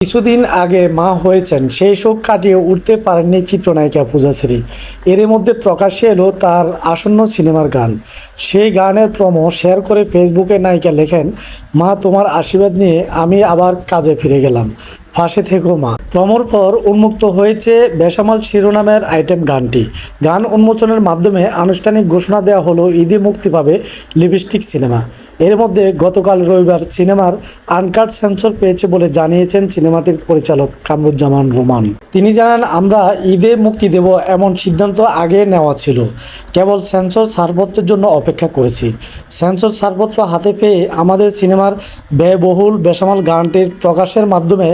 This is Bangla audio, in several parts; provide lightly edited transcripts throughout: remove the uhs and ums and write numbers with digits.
কিছুদিন আগে মা হয়েছেন, সেই শোক কাটিয়ে উঠতে পারেননি চিত্রনায়িকা পূজাশ্রী। এর মধ্যে প্রকাশ্যে এলো তার আসন্ন সিনেমার গান। সেই গানের প্রোমো শেয়ার করে ফেসবুকে নায়িকা লেখেন, মা তোমার আশীর্বাদ নিয়ে আমি আবার কাজে ফিরে গেলাম, পাশে থেকো মা। প্রমোর পর উন্মুক্ত হয়েছে বেসামাল শিরোনামের আইটেম গানটি। গান উন্মোচনের মাধ্যমে আনুষ্ঠানিক ঘোষণা দেওয়া হলো ঈদে মুক্তি পাবে লিপস্টিক সিনেমা। এর মধ্যে গতকাল রবিবার সিনেমার আনকাট সেন্সর পেয়েছে বলে জানিয়েছেন সিনেমাটির পরিচালক কামরুজ্জামান রোমান। তিনি জানান, আমরা ঈদে মুক্তি দেব এমন সিদ্ধান্ত আগে নেওয়া ছিল, কেবল সেন্সর ছাড়পত্রের জন্য অপেক্ষা করেছি। সেন্সর ছাড়পত্র হাতে পেয়ে আমাদের সিনেমার ব্যয়বহুল বেসামাল গানটির প্রকাশের মাধ্যমে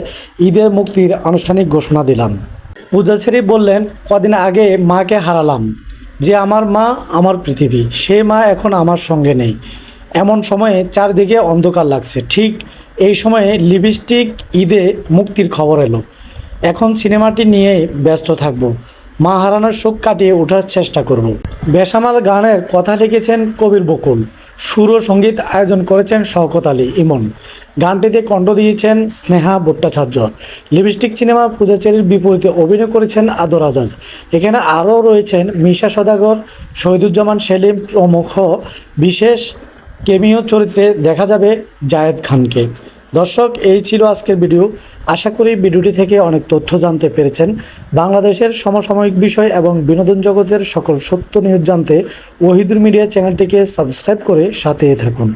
ঈদের মুক্তির আনুষ্ঠানিক ঘোষণা দিলাম। পূজাশ্রী বললেন, কদিন আগে মাকে হারালাম, যে আমার মা আমার পৃথিবী, সে মা এখন আমার সঙ্গে নেই। এমন সময়ে চারদিকে অন্ধকার লাগছে, ঠিক এই সময়ে লিপস্টিক ঈদে মুক্তির খবর এলো। এখন সিনেমাটি নিয়ে ব্যস্ত থাকব, মা হারানোর শোক কাটিয়ে ওঠার চেষ্টা করব। বেসামাল গানের কথা লিখেছেন কবির বকুল, সুর ও সঙ্গীত আয়োজন করেছেন শওকত আলী ইমন। গানটিতে কণ্ঠ দিয়েছেন স্নেহা ভট্টাচার্য। লিপস্টিক সিনেমা পূজাচেরির বিপরীতে অভিনয় করেছেন আদর আজাজ। এখানে আরও রয়েছেন মিশা সওদাগর, শহীদুজ্জামান সেলিম প্রমুখ। বিশেষ কেমিও চরিত্রে দেখা যাবে জায়েদ খানকে। দর্শক, এই ছিল আজকের ভিডিও। আশা করি ভিডিওটি থেকে অনেক তথ্য জানতে পেরেছেন। বাংলাদেশের সমসাময়িক বিষয় এবং বিনোদন জগতের সকল সত্য নিউজ জানতে ওহিদুর মিডিয়া চ্যানেলটিকে সাবস্ক্রাইব করে সাথে থাকুন।